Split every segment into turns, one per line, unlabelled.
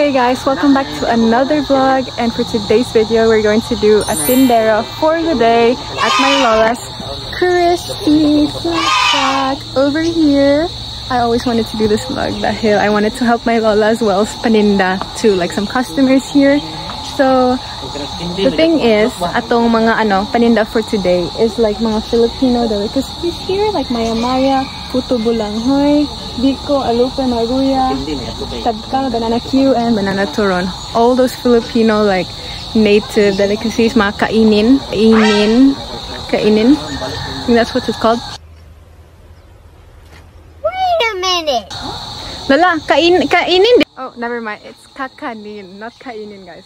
Hey guys, welcome back to another vlog, and for today's video we're going to do a tindera for the day at my lola's Christy Snack over here. I always wanted to do this vlog dahil I wanted to help my lola as well paninda to like some customers here. So the thing is, atong mga paninda for today is like mga Filipino delicacies here, like maya-maya, puto bulanghoy, biko, alupe, maruya, tabka, banana Q, and banana turon. All those Filipino like native delicacies, mga kainin. I think that's what it's called.
Wait a minute.
Lala, kainin. Oh, never mind. It's kakanin, not kainin, guys.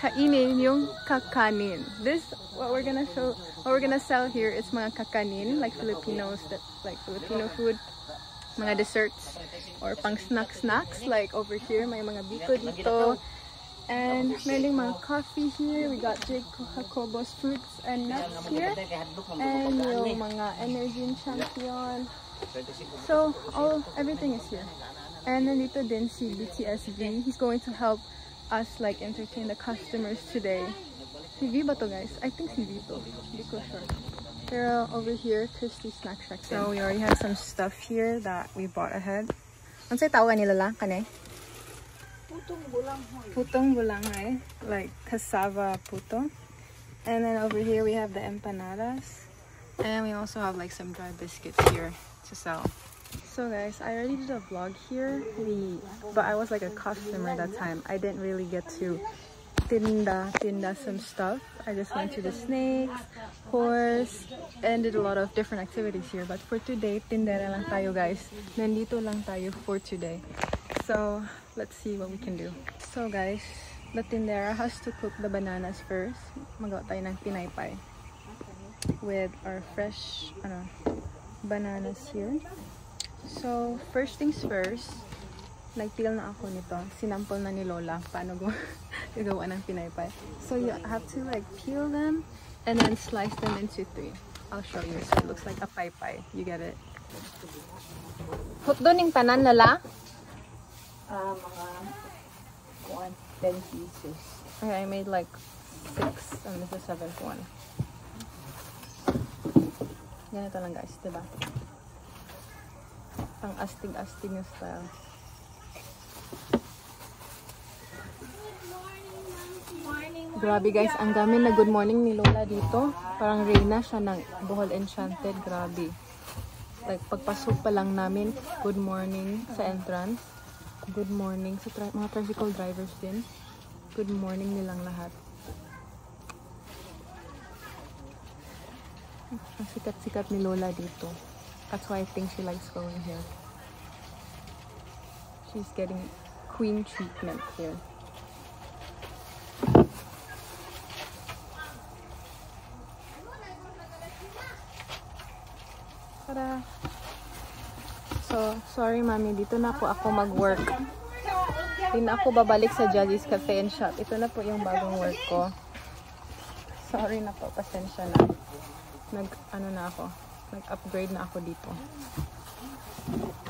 Kainin yung kakanin. This what we're gonna sell here is mga kakanin, like Filipinos, that like Filipino food, mga desserts or pang snacks like over here may mga biko dito, and meron mga coffee here. We got Jacobos fruits and nuts here, and yung mga energy champion. So everything is here. And then dito din si BTSV. He's going to help us like entertain the customers today. Si V ba to, guys? I think si V to. Hindi ko sure. Pero over here, Christy Snack Shack. So we already have some stuff here that we bought ahead. Ano sa'y tawag nila lang, kane? Putong bulanghoy. Like cassava puto. And then over here we have the empanadas. And we also have like some dry biscuits here to sell. So guys, I already did a vlog here, but I was like a customer that time. I didn't really get to tinda some stuff. I just went to the snakes, horse, and did a lot of different activities here. But for today, tindera lang tayo, guys. Nandito lang tayo for today. So let's see what we can do. So guys, the tindera has to cook the bananas first. Magawa tayo ng pinaypay with our fresh bananas here. So, first things first, nag-peel na ako nito. Sinampol na ni Lola paano gagawa ng pinaypay. So, you have to like peel them and then slice them into 3. I'll show you. So, it looks like a paypay. You get it? Hot doon yung tanan nala?
Mga 10 pieces.
Okay, I made like 6 and this is the 7th one. Ganito lang, guys, diba? Pang astig-astig na style. Grabe guys, ang dami na good morning ni Lola dito. Parang Reyna siya ng Bohol Enchanted. Grabe. Like pagpasok pa lang namin, good morning sa entrance. Good morning sa mga tricycle drivers din. Good morning nilang lahat. Ang sikat-sikat ni Lola dito. That's why I think she likes going here. She's getting queen treatment here. Tada! So, sorry mami, dito na po ako mag-work. Hindi na ako babalik sa Jolly's Cafe and Shop. Ito na po yung bagong work ko. Sorry na po, pasensya na. Nag-upgrade na ako dito.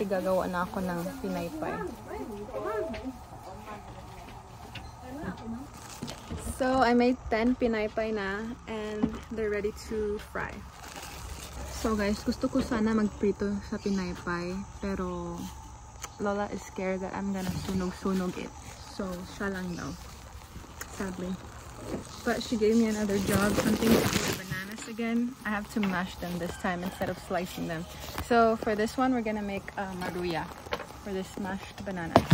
Gagawa na ako ng pinaypay. So, I made 10 pinaypay na and they're ready to fry. So guys, gusto ko sana magprito sa pinaypay, pero Lola is scared that I'm gonna sunog it. So, siya lang daw. Sadly. But she gave me another job, something to do with bananas again. I have to mash them this time instead of slicing them. So for this one, we're gonna make maruya for this mashed bananas.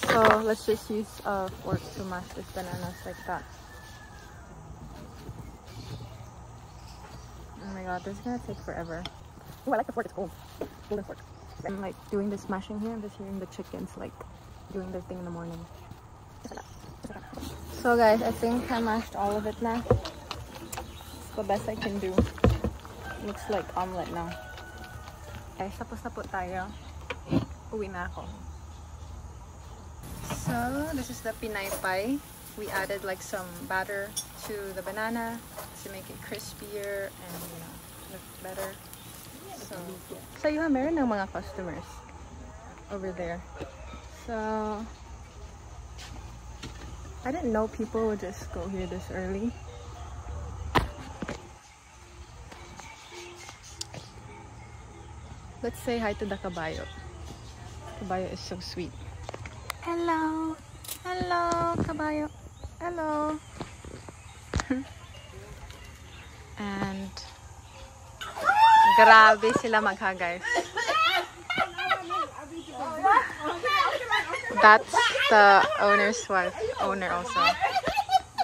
So let's just use a fork to mash this bananas like that. Oh my god, this is gonna take forever. Oh, I like the fork, it's cool. Golden fork. I'm like doing this mashing here. I'm just hearing the chickens like doing their thing in the morning. So guys, I think I mashed all of it now. It's the best I can do. Looks like omelet now. Okay, tapos na po tayo. Uwi na ako. So, this is the pinaypay. We added like some batter to the banana to make it crispier and look better. So yun, meron ng mga customers over there. So, I didn't know people would just go here this early. Let's say hi to the kabayo. Kabayo is so sweet. Hello! Hello, kabayo! Hello! And grabe sila magha, guys. That's the owner's wife. Owner also.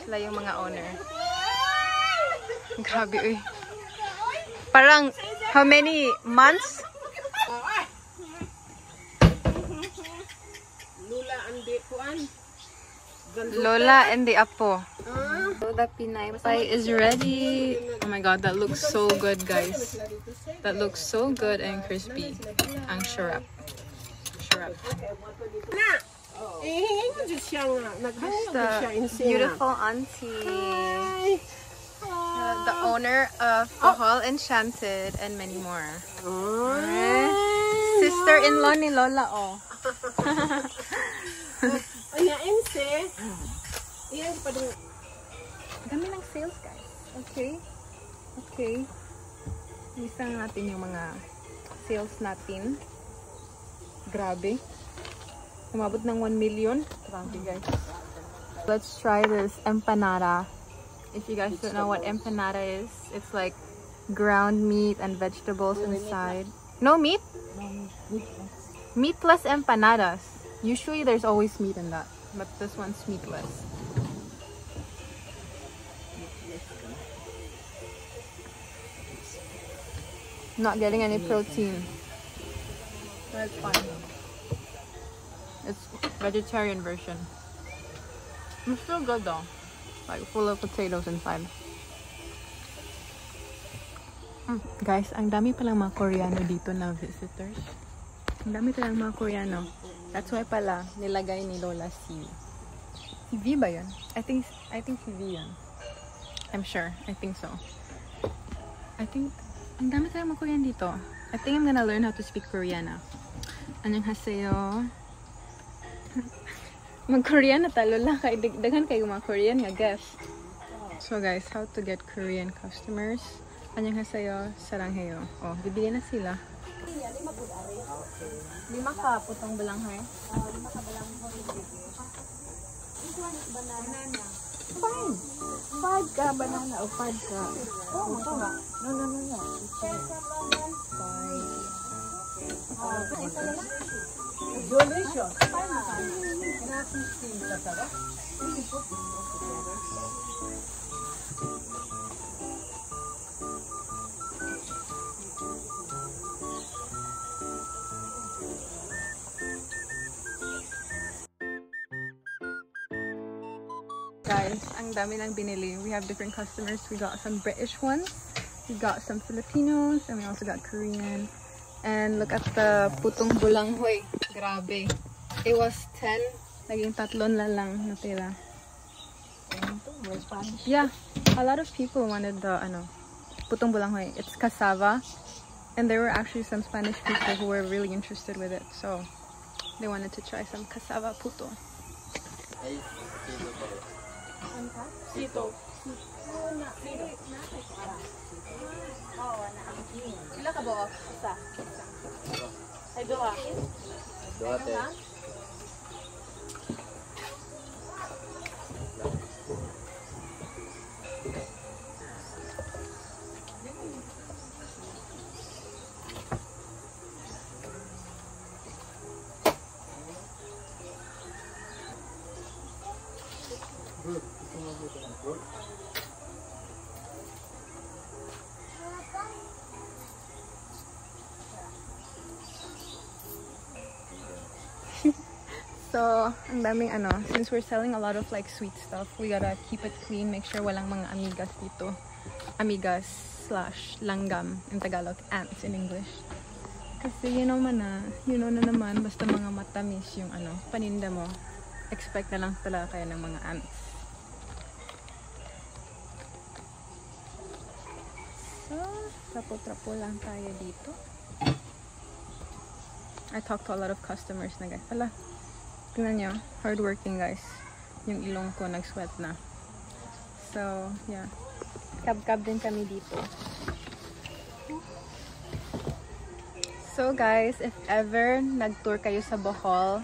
Sila yung mga owner. Grabe, uy. Parang, how many months? Lola and the Apo. So the Pinay Pie is ready. Oh my god, that looks so good, guys. That looks so good and crispy. Ang syrup. Syrup. The beautiful auntie. The owner of Bohol Enchanted and many more. Sister-in-law ni Lola, oh. Dami ng sales, guys. Okay? Okay. Lista natin yung mga sales natin. Grabe. Umabot ng 1 million. Grabe, guys. Let's try this empanada. If you guys don't know what empanada is, it's like ground meat and vegetables inside. No meat? Meat plus empanadas. Usually there's always meat in that, but this one's meatless. Not getting any protein. That's fine. It's vegetarian version. It's still good though. Like full of potatoes inside. Guys, ang dami palang mga Koreano dito na visitors. Ang dami palang mga Koreano. That's why pala nilagay ni Lola si V ba yun? I think si V yun. I'm sure. I think so. I think ang dami palang mga Korean dito. I think I'm gonna learn how to speak Korean now. Annyeonghaseyo. Mag-Korean na talo lang kay daghan kayo mga Korean nga guys. So guys, how to get Korean customers? Annyeonghaseyo, saranghayo. Oh, bibigyan na sila. 5 ka putong balanghoy. 5 ka balanghoy. Banana. Fine. 5 ka banana o 5 ka. Oh, ito nga. No. 5. Delicious. Guys, ang dami lang binili. We have different customers. We got some British ones. We got some Filipinos. And we also got Korean. And look at the putong bulanghoy. Grabe. It was 10. Naging 3 na lang natira. Yeah. A lot of people wanted the putong bulanghoy. It's cassava. And there were actually some Spanish people who were really interested with it. So they wanted to try some cassava puto. Sito. Sila ka ba? Isa. Ay, doha. Doha, te. So, ang daming since we're selling a lot of like sweet stuff, we gotta keep it clean, make sure walang mga amigas dito. Amigas/langgam in Tagalog, ants in English. Kasi you know na naman, basta mga matamis yung paninda mo, expect na lang talaga kayo ng mga ants. So, trapo-trapo lang tayo dito. I talked to a lot of customers na guys. Tingnan nyo, hardworking guys. yung ilong ko nag-sweat na. So, yeah. Kab-kab din kami dito. So guys, if ever nag-tour kayo sa Bohol,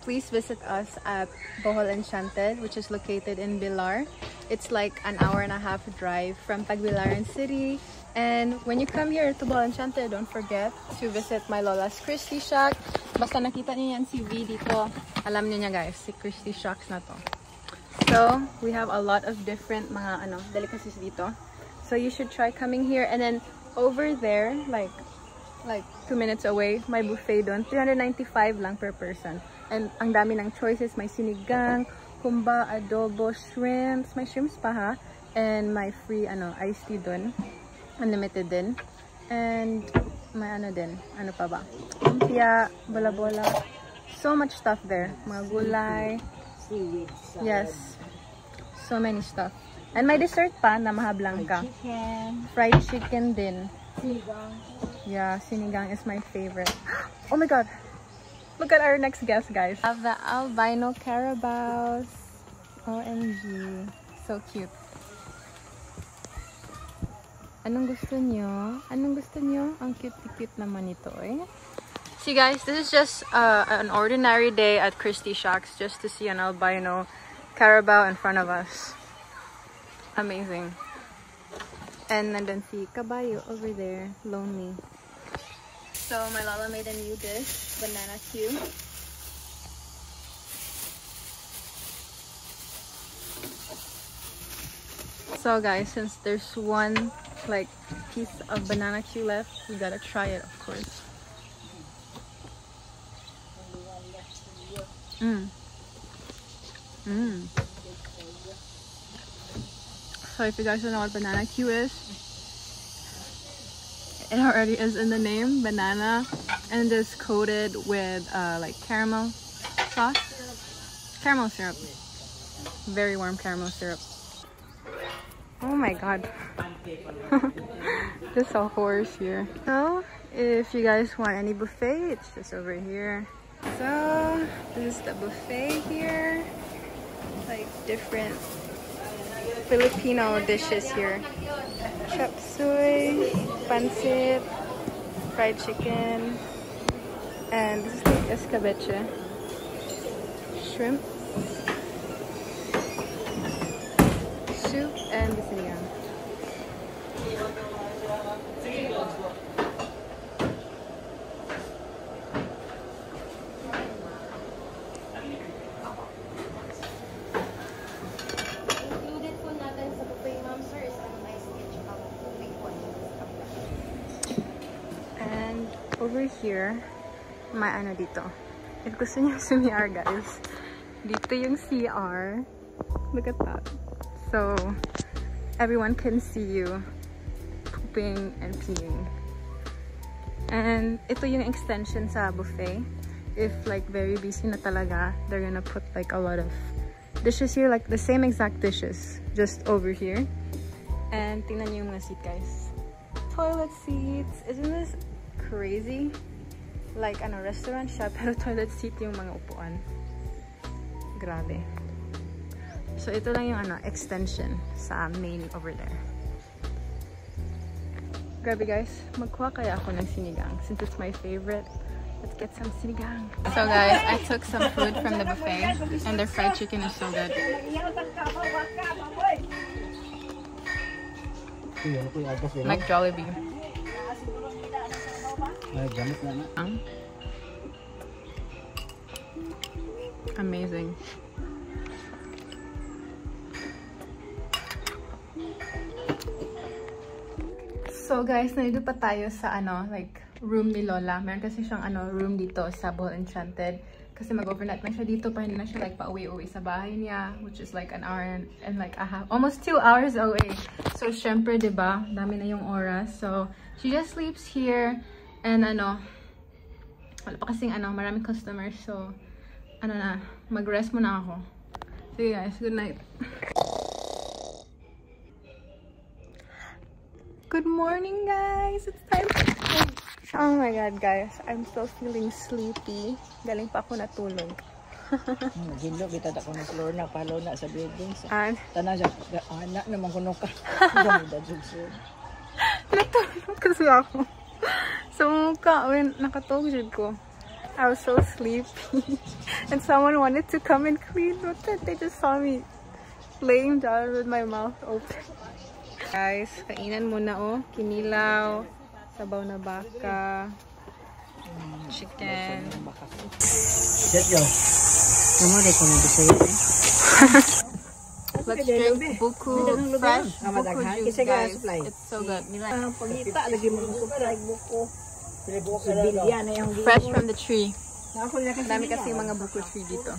please visit us at Bohol Enchanted, which is located in Bilar. It's like an 1.5 hour drive from Tagbilaran City. And when you come here to Bohol Enchanted, don't forget to visit my lola's Christy Shack. Basta nakita niyo yan si V dito, alam niyo niya guys, si Christy Shacks na to. So, we have a lot of different mga delicacies dito. So, you should try coming here. And then, over there, like 2 minutes away, may buffet doon. 395 lang per person. And ang dami ng choices. May sinigang, humba, adobo, shrimps. May shrimps pa ha. And may free iced tea doon. Unlimited din. And may din. Ano pa ba? Lumpia, bola-bola. So much stuff there. Mga gulay.
Seaweed.
Yes. So many stuff. And may dessert pa na maha blanca.
Fried chicken.
Fried chicken din.
Sinigang.
Yeah, sinigang is my favorite. Oh my god. Look at our next guest, guys. We have the albino carabaos. OMG. So cute. Anong gusto nyo? Anong gusto nyo? Ang cute-cute naman ito eh. See guys, this is just an ordinary day at Christy Shacks just to see an albino carabao in front of us. Amazing. And nandun si Kabayo over there, lonely. So my lola made a new dish, banana Q. So guys, since there's one piece of banana Q left, we gotta try it, of course. So if you guys don't know what banana Q is, it already is in the name, banana, and it's coated with like caramel sauce, caramel syrup, very warm caramel syrup. Oh my god. There's a horse here. So if you guys want any buffet, it's just over here. So this is the buffet here, like different Filipino dishes here. Chop suey, pancit, fried chicken, and this is like escabeche, shrimp, soup, and the sinigang. Over here, may dito. If gusto niyo sumiyar, guys, dito yung CR. Look at that. So, everyone can see you pooping and peeing. And ito yung extension sa buffet. If like very busy na talaga, they're gonna put like a lot of dishes here, like the same exact dishes, just over here. And tingnan niyo yung mga seat, guys. Toilet seats. Isn't this crazy? Like restaurant siya pero toilet seat yung mga upuan. Grabe. So ito lang yung extension sa main over there. Grabe guys, magkuha kaya ako ng sinigang since it's my favorite. Let's get some sinigang. So guys, I took some food from the buffet and their fried chicken is so good. Like Jollibee. Amazing. So guys, nandito pa tayo sa like room ni Lola. Meron kasi siyang room dito sa Bohol Enchanted. Kasi mag-overnight na siya dito pa, hindi na siya like pauwi-uwi sa bahay niya, which is like an hour and like a half, almost 2 hours away. So syempre, 'di ba? Dami na yung oras. So she just sleeps here and wala pa kasing maraming customers. So na, mag-rest muna ako. Sige guys, good night. Good morning guys! It's time to sleep. Oh my god guys, I'm still feeling sleepy. Galing pa ako natulog.
Gilo, kita ko na floor na, palo na sa buildings.
And,
Tanan siya, anak naman kuno ka.
natulog kasi ako. Sa mukha, when nakatulog ko. I was so sleepy. And someone wanted to come and clean. But they just saw me laying down with my mouth open. Guys, kainan muna oh. Kinilaw, sabaw na baka, chicken. Let's drink buku fresh buku juice, guys. It's so good.
Pagita, lagi mo like buko.
Fresh from the tree. Dami kasi yung mga buko tree dito.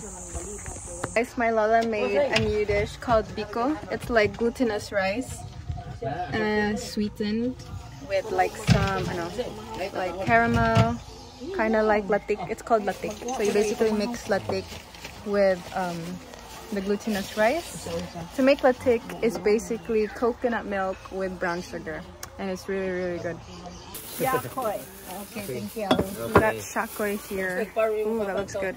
Guys, my lola made a new dish called biko. It's like glutinous rice, sweetened with like some, like caramel, kind of like latik. It's called latik. So you basically mix latik with the glutinous rice. To make latik is basically coconut milk with brown sugar, and it's really, really good.
Yakoy. Okay, thank you.
We got shakoy here. Ooh, that looks good.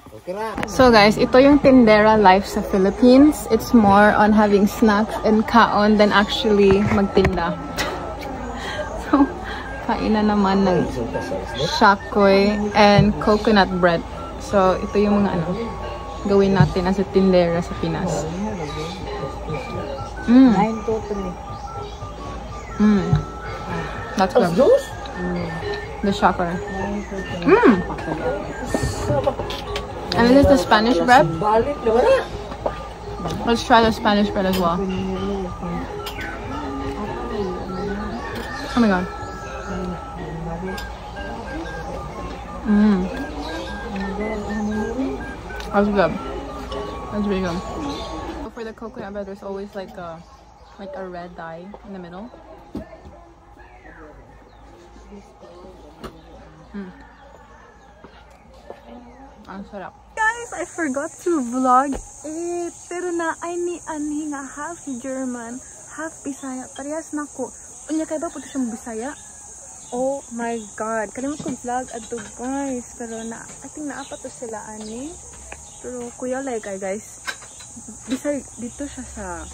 So guys, ito yung tindera life sa Philippines. It's more on having snacks and kaon than actually magtinda. So, kainan naman ng shakoy and coconut bread. So, ito yung mga gawin natin as a tindera sa Pinas. That's good. The shocker. And this is the Spanish bread. Let's try the Spanish bread as well. Oh my god. That's good. That's really good. So for the coconut bread, there's always like a red dye in the middle. Ang sarap. Guys, I forgot to vlog it. Pero na ay ni ani nga half German, half Bisaya. Parehas na ko. Unya kay ba po siyang Bisaya? Oh my god. Kalimut ko vlog ato guys. Pero na I think naapat to sila ani. Pero kuya like guys. Bisaya dito siya sa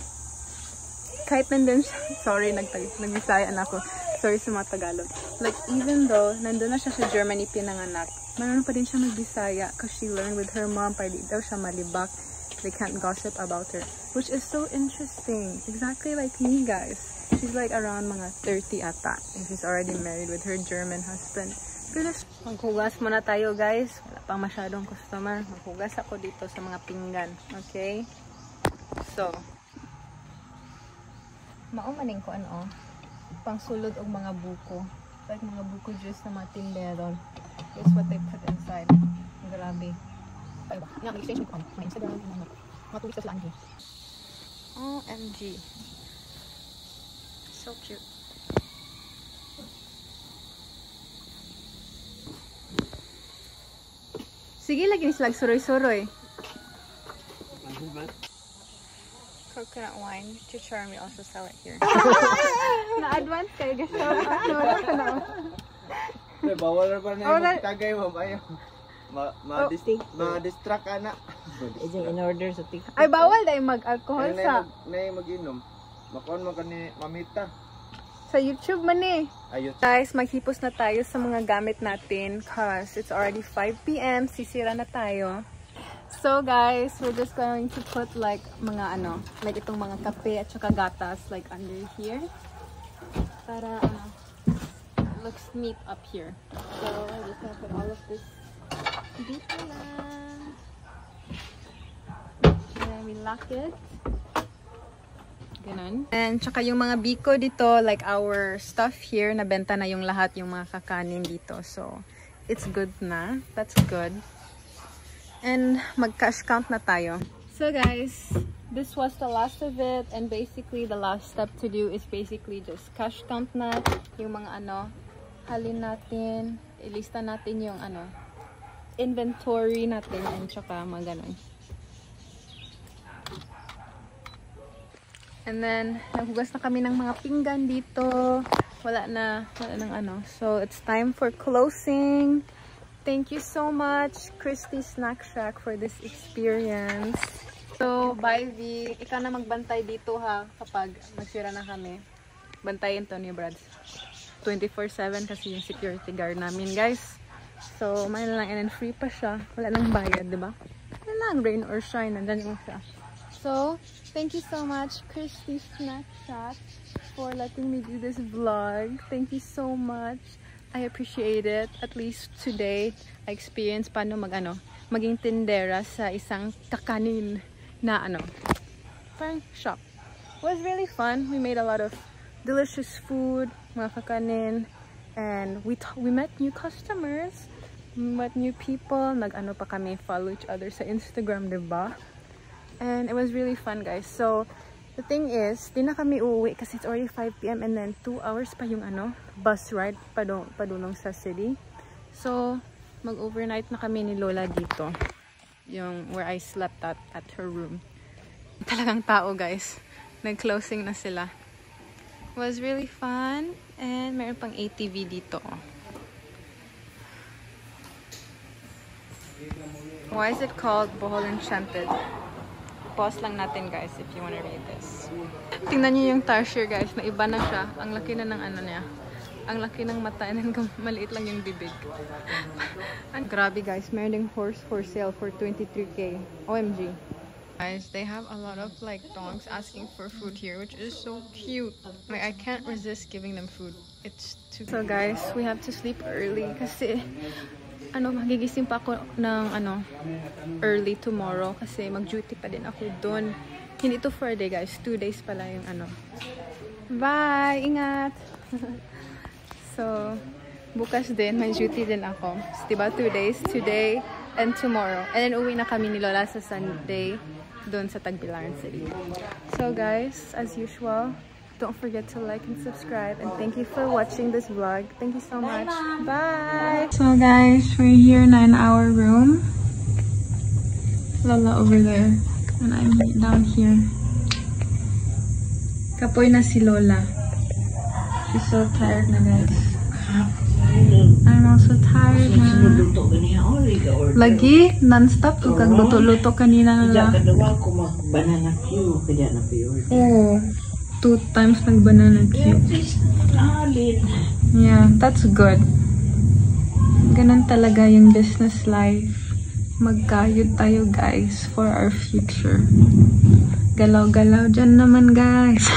kahit nandun siya. Sorry, nag-Bisaya na ako. Sorry sa mga Tagalog. Like, even though nandun na siya sa Germany pinanganak, marunong pa din siya mag-Bisaya because she learned with her mom para di daw siya malibak. They can't gossip about her. Which is so interesting. Exactly like me, guys. She's like around mga 30 ata. And she's already married with her German husband. Pero maghugas muna tayo, guys. Wala pang masyadong customer. Maghugas ako dito sa mga pinggan. Okay? So, maumaning ko pangsulod og mga buko. Like mga buko juice na mga tinderon. It's what they put inside. Grabe. Ay ba? Nga, mag-exchange ko my Instagram. Mga tulis sa Angie. OMG. So cute. Sige, lagi sila suroy-suroy. Coconut wine. Chichar, we also sell it here. Na-advance kayo. Gusto ko na.
Bawal na pa na yung tagay mo. Ma-distract ka na.
It's in order sa TikTok.
Ay, bawal dahil mag-alcohol sa...
Na yung mag-inom. Makuhan mo ka ni Mamita.
Sa YouTube man eh.
Ayun.
Guys, maghipos na tayo sa mga gamit natin cause it's already 5 PM. Sisira na tayo. So guys, we're just going to put like mga like itong mga kape at saka gatas like under here. Para it looks neat up here. So we're just gonna put all of this dito lang. And then we lock it. Ganun. And tsaka yung mga biko dito, like our stuff here, nabenta na yung lahat yung mga kakanin dito. So it's good na. That's good. And mag-cash count na tayo. So guys, this was the last of it. And basically, the last step to do is basically just cash count na. Yung mga halin natin. Ilista natin yung inventory natin. And tsaka mga ganun. And then, naghugas na kami ng mga pinggan dito. Wala nang So, it's time for closing. Thank you so much, Christy Snack Shack, for this experience. So, bye V. Ikaw na magbantay dito ha kapag magsira na kami. Bantayin to ni Brads. 24/7 kasi yung security guard namin, guys. So, may lang and then free pa siya. Wala nang bayad, di ba? Wala lang, rain or shine, nandyan yung siya. So, thank you so much, Christy Snack Shack, for letting me do this vlog. Thank you so much. I appreciate it. At least today, I experienced paano maging tindera sa isang kakanin na parang shop. It was really fun. We made a lot of delicious food, mga kakanin, and we met new customers, met new people. Nag-ano pa kami, follow each other sa Instagram, diba? And it was really fun, guys. So the thing is, di na kami uuwi kasi it's already 5 PM and then 2 hours pa yung bus ride padulong sa city. So mag-overnight na kami ni Lola dito, yung where I slept at her room. Talagang tao, guys. Nag-closing na sila. It was really fun and meron pang ATV dito. Why is it called Bohol Enchanted? Pause lang natin, guys, if you wanna read this. Tingnan niyo yung tarsier, guys, na iba na siya. Ang laki na ng niya. Ang laki ng mata and maliit lang yung bibig. Grabe, guys, meron ding horse for sale for 23K. OMG. Guys, they have a lot of like dogs asking for food here, which is so cute. Like, I can't resist giving them food. It's too cute. So guys, we have to sleep early kasi magigising pa ako ng early tomorrow kasi mag-duty pa din ako doon. Hindi to for a day, guys. 2 days pala yung Bye! Ingat! So, bukas din, may duty din ako. So, diba, 2 days? Today and tomorrow. And then, uwi na kami ni Lola sa Sunday doon sa Tagbilaran City. So, guys, as usual, don't forget to like and subscribe, and thank you for watching this vlog. Thank you so much. Bye! So guys, we're here in our room. Lola over there, and I'm down here. Kapoy na si Lola. She's so tired na, guys. I'm also tired na. Lagi, non-stop ko kag luto-luto kanina na. Oh. 2 times nag-banana cube. Yeah, that's good. Ganun talaga yung business life. Magkayod tayo, guys, for our future. Galaw-galaw dyan naman, guys.